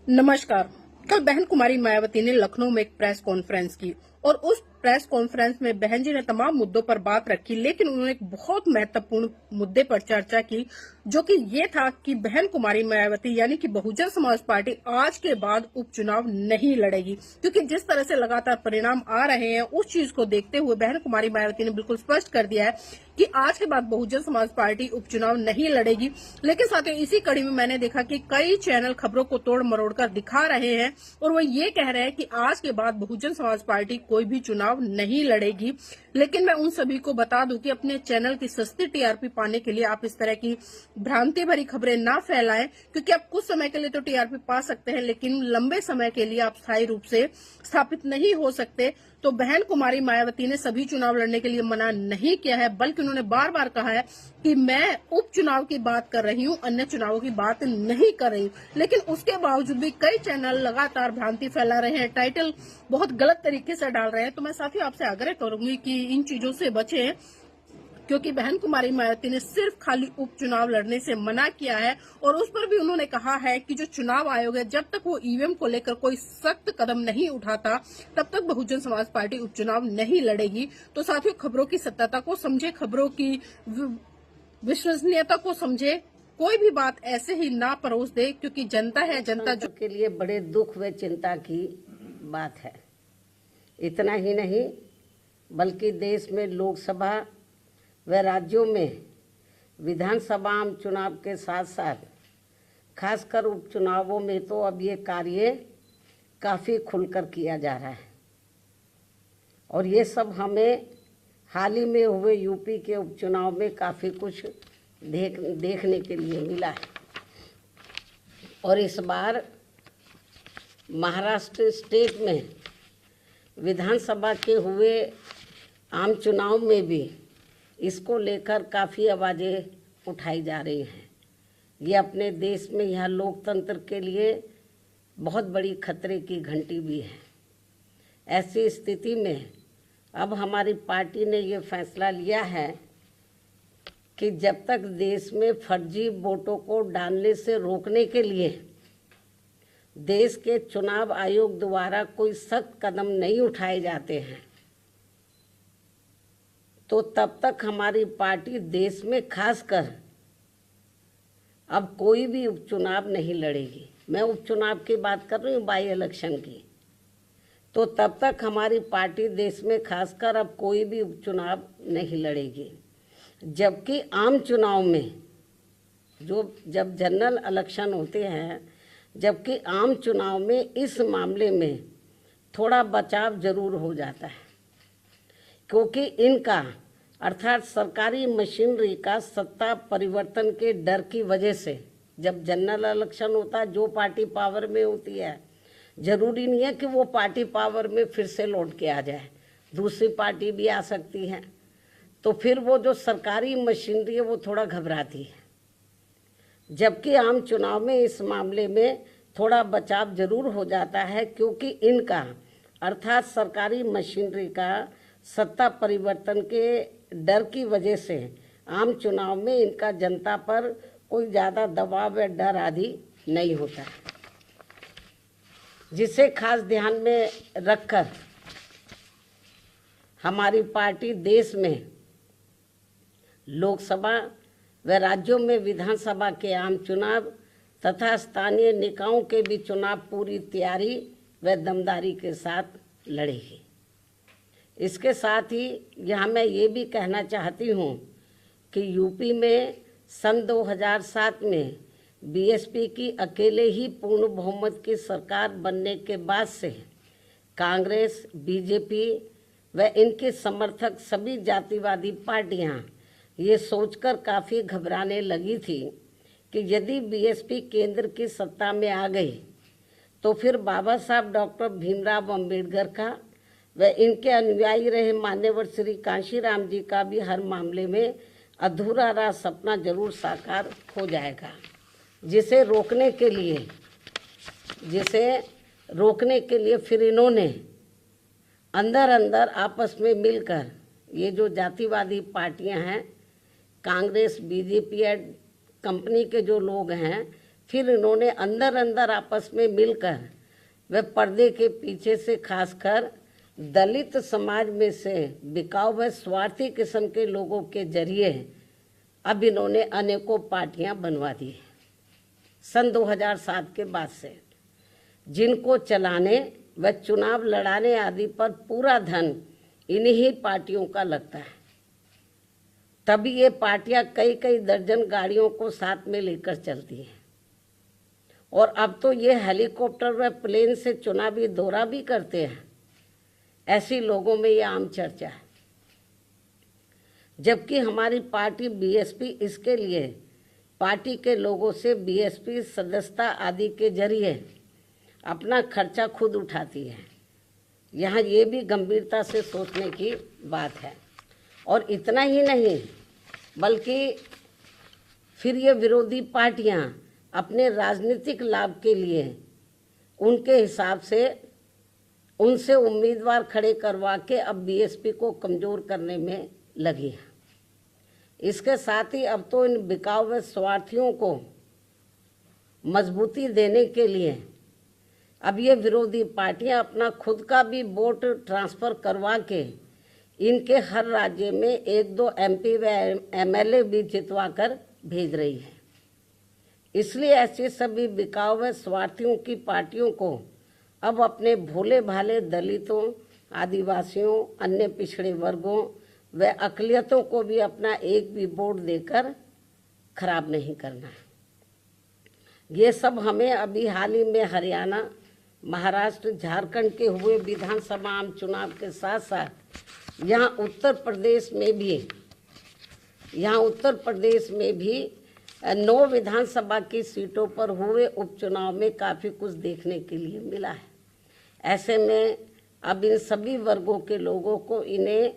नमस्कार। कल बहन कुमारी मायावती ने लखनऊ में एक प्रेस कॉन्फ्रेंस की और उस प्रेस कॉन्फ्रेंस में बहन जी ने तमाम मुद्दों पर बात रखी, लेकिन उन्होंने एक बहुत महत्वपूर्ण मुद्दे पर चर्चा की, जो कि ये था कि बहन कुमारी मायावती यानी कि बहुजन समाज पार्टी आज के बाद उपचुनाव नहीं लड़ेगी, क्योंकि जिस तरह से लगातार परिणाम आ रहे हैं उस चीज को देखते हुए बहन कुमारी मायावती ने बिल्कुल स्पष्ट कर दिया है कि आज के बाद बहुजन समाज पार्टी उपचुनाव नहीं लड़ेगी। लेकिन साथ ही इसी कड़ी में मैंने देखा कि कई चैनल खबरों को तोड़ मरोड़ कर दिखा रहे हैं और वो ये कह रहे हैं कि आज के बाद बहुजन समाज पार्टी कोई भी चुनाव नहीं लड़ेगी। लेकिन मैं उन सभी को बता दूं कि अपने चैनल की सस्ती टीआरपी पाने के लिए आप इस तरह की भ्रांति भरी खबरें ना फैलाएं, क्योंकि आप कुछ समय के लिए तो टीआरपी पा सकते हैं, लेकिन लंबे समय के लिए आप स्थायी रूप से स्थापित नहीं हो सकते। तो बहन कुमारी मायावती ने सभी चुनाव लड़ने के लिए मना नहीं किया है, बल्कि उन्होंने बार बार कहा है कि मैं उपचुनाव की बात कर रही हूं, अन्य चुनावों की बात नहीं कर रही हूं। लेकिन उसके बावजूद भी कई चैनल लगातार भ्रांति फैला रहे हैं, टाइटल बहुत गलत तरीके से डाल रहे हैं। तो मैं साथियों आपसे आग्रह करूंगी कि इन चीजों से बचें, क्योंकि बहन कुमारी मायावती ने सिर्फ खाली उपचुनाव लड़ने से मना किया है और उस पर भी उन्होंने कहा है कि जो चुनाव आयोग है, जब तक वो ईवीएम को लेकर कोई सख्त कदम नहीं उठाता तब तक बहुजन समाज पार्टी उपचुनाव नहीं लड़ेगी। तो साथियों, खबरों की सत्यता को समझे, खबरों की विश्वसनीयता को समझे, कोई भी बात ऐसे ही ना परोस दे, क्योंकि जनता है, जनता जो के लिए बड़े दुख व चिंता की बात है। इतना ही नहीं, बल्कि देश में लोकसभा व राज्यों में विधानसभा आम चुनाव के साथ साथ खासकर उपचुनावों में तो अब ये कार्य काफ़ी खुलकर किया जा रहा है और ये सब हमें हाल ही में हुए यूपी के उपचुनाव में काफ़ी कुछ देखने के लिए मिला है। और इस बार महाराष्ट्र स्टेट में विधानसभा के हुए आम चुनाव में भी इसको लेकर काफ़ी आवाज़ें उठाई जा रही हैं। ये अपने देश में यह लोकतंत्र के लिए बहुत बड़ी खतरे की घंटी भी है। ऐसी स्थिति में अब हमारी पार्टी ने ये फैसला लिया है कि जब तक देश में फर्जी वोटों को डालने से रोकने के लिए देश के चुनाव आयोग द्वारा कोई सख्त कदम नहीं उठाए जाते हैं, तो तब तक हमारी पार्टी देश में खासकर अब कोई भी उपचुनाव नहीं लड़ेगी। मैं उपचुनाव की बात कर रही हूँ, बाई इलेक्शन की। तो तब तक हमारी पार्टी देश में खासकर अब कोई भी उपचुनाव नहीं लड़ेगी। जबकि आम चुनाव में जब जनरल इलेक्शन होते हैं, जबकि आम चुनाव में इस मामले में थोड़ा बचाव जरूर हो जाता है, क्योंकि इनका अर्थात सरकारी मशीनरी का सत्ता परिवर्तन के डर की वजह से जब जनरल इलेक्शन होता है, जो पार्टी पावर में होती है, जरूरी नहीं है कि वो पार्टी पावर में फिर से लौट के आ जाए, दूसरी पार्टी भी आ सकती है। तो फिर वो जो सरकारी मशीनरी है वो थोड़ा घबराती है। जबकि आम चुनाव में इस मामले में थोड़ा बचाव जरूर हो जाता है, क्योंकि इनका अर्थात सरकारी मशीनरी का सत्ता परिवर्तन के डर की वजह से आम चुनाव में इनका जनता पर कोई ज़्यादा दबाव या डर आदि नहीं होता है, जिसे खास ध्यान में रखकर हमारी पार्टी देश में लोकसभा व राज्यों में विधानसभा के आम चुनाव तथा स्थानीय निकायों के भी चुनाव पूरी तैयारी व दमदारी के साथ लड़ेगी। इसके साथ ही यहाँ मैं ये भी कहना चाहती हूँ कि यूपी में सन 2007 में बीएसपी की अकेले ही पूर्ण बहुमत की सरकार बनने के बाद से कांग्रेस, बीजेपी व इनके समर्थक सभी जातिवादी पार्टियाँ ये सोचकर काफ़ी घबराने लगी थी कि यदि बीएसपी केंद्र की सत्ता में आ गई तो फिर बाबा साहब डॉक्टर भीमराव अंबेडकर का व इनके अनुयायी रहे मान्यवर श्री कांशीराम जी का भी हर मामले में अधूरा रहा सपना जरूर साकार हो जाएगा, जिसे रोकने के लिए फिर इन्होंने अंदर अंदर आपस में मिलकर ये जो जातिवादी पार्टियां हैं, कांग्रेस, बीजेपी कंपनी के जो लोग हैं, फिर इन्होंने अंदर अंदर आपस में मिलकर वे पर्दे के पीछे से खासकर दलित समाज में से बिकाऊ व स्वार्थी किस्म के लोगों के जरिए अब इन्होंने अनेकों पार्टियां बनवा दी सन 2007 के बाद से, जिनको चलाने व चुनाव लड़ाने आदि पर पूरा धन इन्हीं पार्टियों का लगता है। तभी ये पार्टियां कई कई दर्जन गाड़ियों को साथ में लेकर चलती हैं और अब तो ये हेलीकॉप्टर व प्लेन से चुनावी दौरा भी करते हैं। ऐसी लोगों में ये आम चर्चा है, जबकि हमारी पार्टी बीएसपी इसके लिए पार्टी के लोगों से बीएसपी सदस्यता आदि के जरिए अपना खर्चा खुद उठाती है। यहाँ ये भी गंभीरता से सोचने की बात है। और इतना ही नहीं, बल्कि फिर ये विरोधी पार्टियां अपने राजनीतिक लाभ के लिए उनके हिसाब से उनसे उम्मीदवार खड़े करवा के अब बीएसपी को कमज़ोर करने में लगी हैं। इसके साथ ही अब तो इन बिकाऊ व स्वार्थियों को मजबूती देने के लिए अब ये विरोधी पार्टियां अपना खुद का भी वोट ट्रांसफ़र करवा के इनके हर राज्य में 1-2 एमपी व एमएलए भी जितवा कर भेज रही है। इसलिए ऐसे सभी बिकाऊ व स्वार्थियों की पार्टियों को अब अपने भोले भाले दलितों, आदिवासियों, अन्य पिछड़े वर्गों व अक़लियतों को भी अपना एक भी वोट देकर खराब नहीं करना है। ये सब हमें अभी हाल ही में हरियाणा, महाराष्ट्र, झारखंड के हुए विधानसभा आम चुनाव के साथ साथ यहाँ उत्तर प्रदेश में भी 9 विधानसभा की सीटों पर हुए उपचुनाव में काफ़ी कुछ देखने के लिए मिला है। ऐसे में अब इन सभी वर्गों के लोगों को इन्हें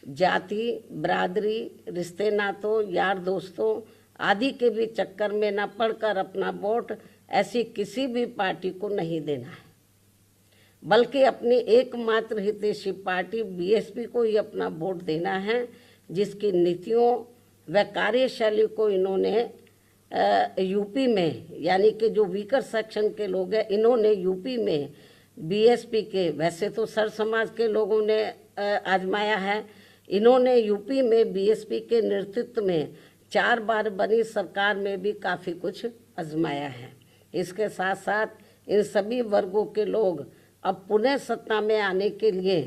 जाति, बरादरी, रिश्ते नातों, यार दोस्तों आदि के भी चक्कर में न पड़कर अपना वोट ऐसी किसी भी पार्टी को नहीं देना है, बल्कि अपनी एकमात्र हितैषी पार्टी बीएसपी को ही अपना वोट देना है, जिसकी नीतियों व कार्यशैली को इन्होंने यूपी में, यानी कि जो वीकर सेक्शन के लोग हैं, इन्होंने यूपी में बीएसपी के, वैसे तो सर समाज के लोगों ने आजमाया है, इन्होंने यूपी में बीएसपी के नेतृत्व में 4 बार बनी सरकार में भी काफ़ी कुछ आजमाया है। इसके साथ साथ इन सभी वर्गों के लोग अब पुनः सत्ता में आने के लिए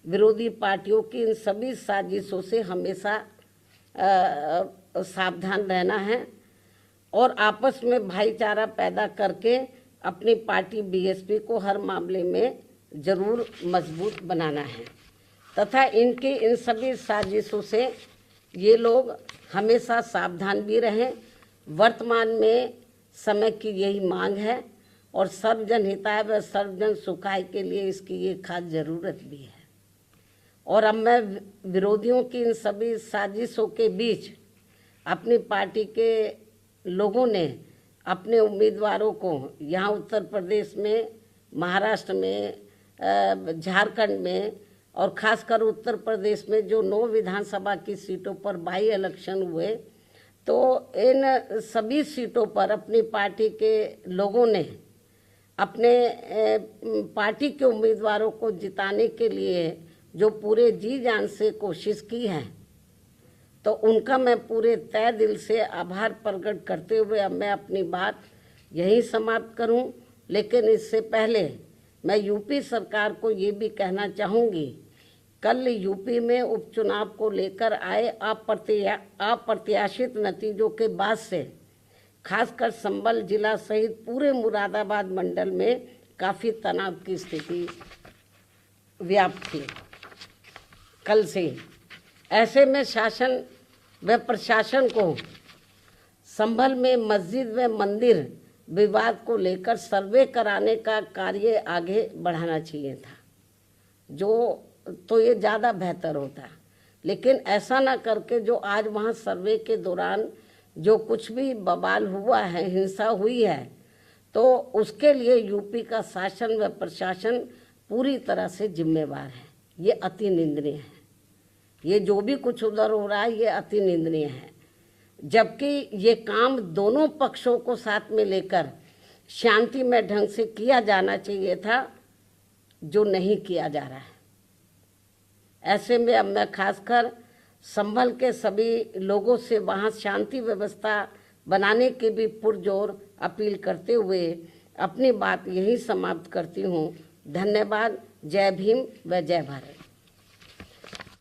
विरोधी पार्टियों की इन सभी साजिशों से हमेशा सावधान रहना है और आपस में भाईचारा पैदा करके अपनी पार्टी बीएसपी को हर मामले में जरूर मजबूत बनाना है तथा इनकी इन सभी साजिशों से ये लोग हमेशा सावधान भी रहें। वर्तमान में समय की यही मांग है और सर्वजन हिताय व सर्वजन सुखाय के लिए इसकी ये खास ज़रूरत भी है। और अब मैं विरोधियों की इन सभी साजिशों के बीच अपनी पार्टी के लोगों ने अपने उम्मीदवारों को यहाँ उत्तर प्रदेश में, महाराष्ट्र में, झारखंड में और ख़ासकर उत्तर प्रदेश में जो 9 विधानसभा की सीटों पर बाई इलेक्शन हुए, तो इन सभी सीटों पर अपनी पार्टी के लोगों ने अपने पार्टी के उम्मीदवारों को जिताने के लिए जो पूरे जी जान से कोशिश की है, तो उनका मैं पूरे तय दिल से आभार प्रकट करते हुए अब मैं अपनी बात यहीं समाप्त करूं। लेकिन इससे पहले मैं यूपी सरकार को ये भी कहना चाहूँगी, कल यूपी में उपचुनाव को लेकर आए अप्रत्याशित नतीजों के बाद से खासकर संभल जिला सहित पूरे मुरादाबाद मंडल में काफ़ी तनाव की स्थिति व्याप्त थी कल से ही। ऐसे में शासन व प्रशासन को संभल में मस्जिद व मंदिर विवाद को लेकर सर्वे कराने का कार्य आगे बढ़ाना चाहिए था, जो तो ये ज़्यादा बेहतर होता। लेकिन ऐसा ना करके जो आज वहाँ सर्वे के दौरान जो कुछ भी बवाल हुआ है, हिंसा हुई है, तो उसके लिए यूपी का शासन व प्रशासन पूरी तरह से जिम्मेवार है। ये अति निंदनीय है। ये जो भी कुछ उधर हो रहा है ये अति निंदनीय है। जबकि ये काम दोनों पक्षों को साथ में लेकर शांतिमय ढंग से किया जाना चाहिए था, जो नहीं किया जा रहा है। ऐसे में अब मैं खासकर संभल के सभी लोगों से वहाँ शांति व्यवस्था बनाने की भी पुरजोर अपील करते हुए अपनी बात यही समाप्त करती हूँ। धन्यवाद। जय भीम व जय भारत।